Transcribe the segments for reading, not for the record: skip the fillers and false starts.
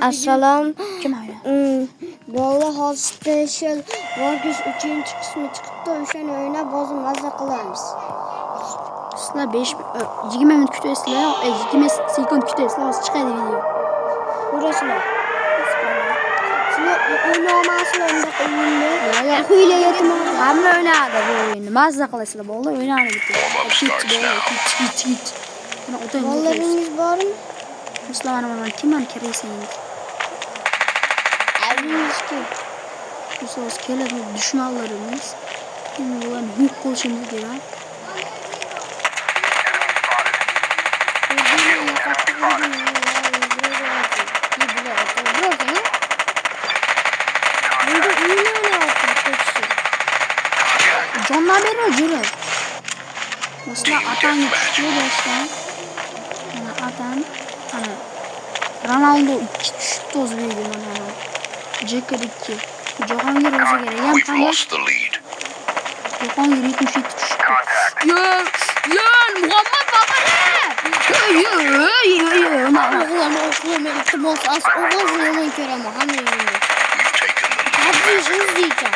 Assalom. Kim oynar? Bola Hot Special Wargames 3-chi qismi chiqibdi. O'shani o'ynab hozir mazza qilamiz. Sizlar 20 minut kutaysizlar, 20 sekund kutaysizlar, hozir chiqadi video. Ko'rasizlar. Sizlar o'ynamasizlar unda o'yinni. Qo'ylar yetmadi. Hamma o'ynadi bu o'yinni. Mazza qilasizlar, bolalar o'ynadi bitta. Kit. Buni o'tang. Bolalaringiz bormi? Sizlar mana kimman kiraysan endi? Avingiz kim? Siz keladi dushmanlarimiz. Endi bularni yo'q qilishimiz kerak. Jondan berma juri. Sizlar atangni tushdi do'stlar. Mana atan, ana Ronaldo 2 tushdi o'zbegi mana. Joker 2. Jahongir o'zi kerak. Ham qanday? Jahongir 77 tushdi. Yo, Muhammad Baqir. Yo. Mana o'g'lim iltimos o'g'lim ko'raman hamma yerda. Hadi o'zingga.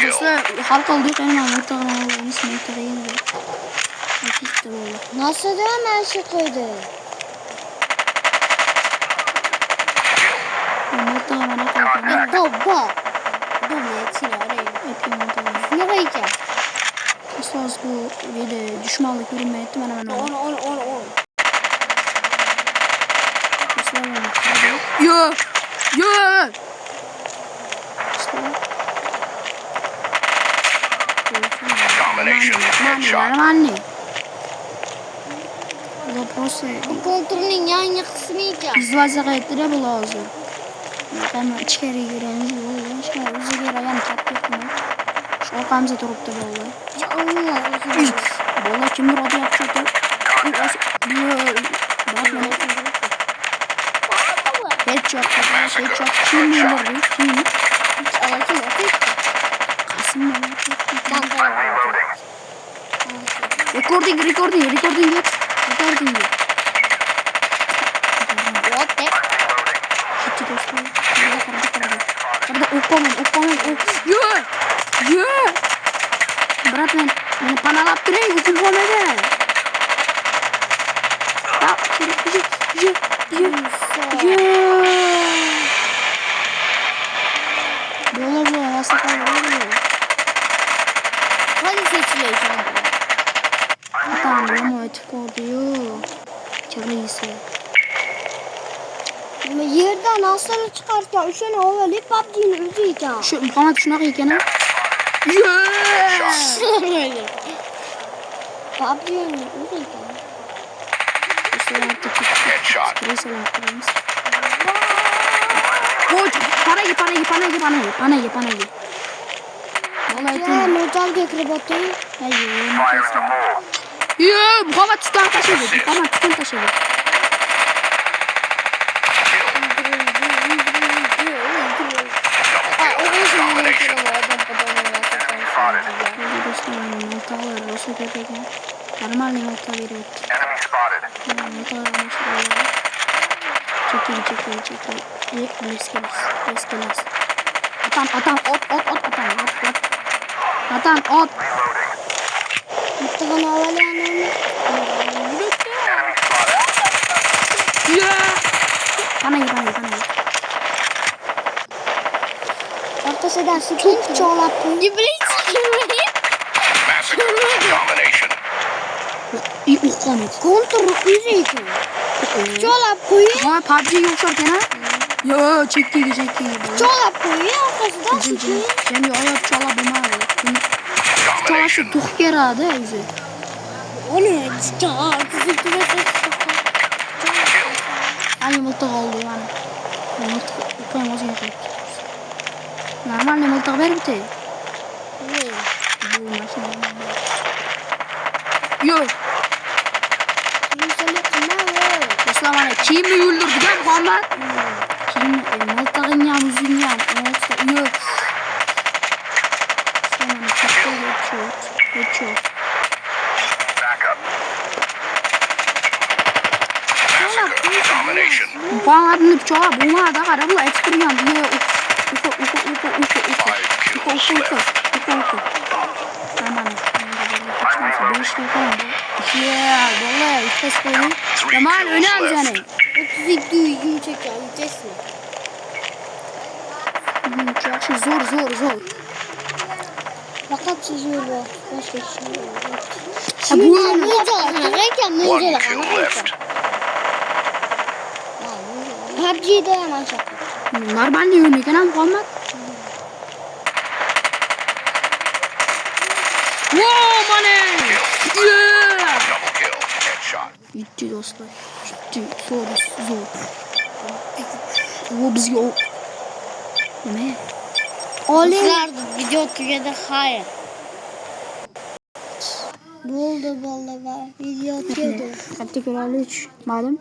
Do'stlar, hal qildik, endi mana o'rtog'imiz mentorga yana aytishdi bo'ldi. Nasida mana shu qo'ydi. O'rtog'a mana qo'ydi. Baba. Bunga chilari. Nima ekan? Ustoz bu video dushmanlik ko'rinmayapti mana. On. Yo. Mana. Bu просто Kontrolning yangi qismi ekan. vizualizatsiya qilyapti-da bu hozir. Qani ichkariga kiramiz bo'ldi. Ichkari o'ziga yana katta ekan. Shu orqamizda turibdi bo'ldi. Bola kimdir otyapti. Headshot. Kim bilir? Kim? Qasım mana. Recording. What the? Ketti dostlar. Burada o'qoman. Yo. Brat, meni panalab turing, uchun bo'lmadi. Yo. Bola nasıl kaldı? Hadi seçileceğim. Tamam, ama etip yo. Çırıysa. Ama yerden aslanı çıkarken üşene ovalayıp PUBG'nin özü ekan. Şu Muhammed shunaqa ekan. Yo. PUBG'nin özü ekan. Oy, panagi. Ya metalga kirib o'tay. Yo, Muhammed tutdan tashladı. Нормальный молоток берет. Чекай. Близко. Atan, от. Mutlaka havalanını. Panagi. Ortasından sıkıntı çoğalap. Kontrol özü ekan. Çoğalap koyuyor. Ha, PUBG yumuşak yana. Yo, çekti. Çoğalap koyuyor ortasından sıkıyor. Cem ayıp çalab bulmadı. Çalaşı tuh keradı özü. O ne? Sıkıyor. Aynı mıltık oldu yani. Mıltık koymaz yani. Normal ne mıltık ver bitti. Ne? Bu nasıl normal? Yo. Dostlar bana kim mi öldürdü ya Muhammed? Kim mıltığın yan uzun yan. Yo. Sonra çıktı headshot. Qo'ng'atni pichoq bo'lmadi, qarab bu aytib turgan. Mana. Vallahi iftas qo'ying. Yaman o'ynaymiz yani. 32 uygun çeker. Yiyeceksin. Yaxshi, zo'r. Fakat çiziyor bu. Başka bir şey yok. Ha bu One kill left. PUBG'de hemen şaka. normalni o'ynagan ham qolmadi. Wow, mana! Yeah! Double kill. Headshot. Bitti do'stlar. Bitti. Zo'r. Bu bizga nima? Olaylardı video tugedi hayır. Buldu vallahi video tugedi. Katta ko'ralik. Ma'lum.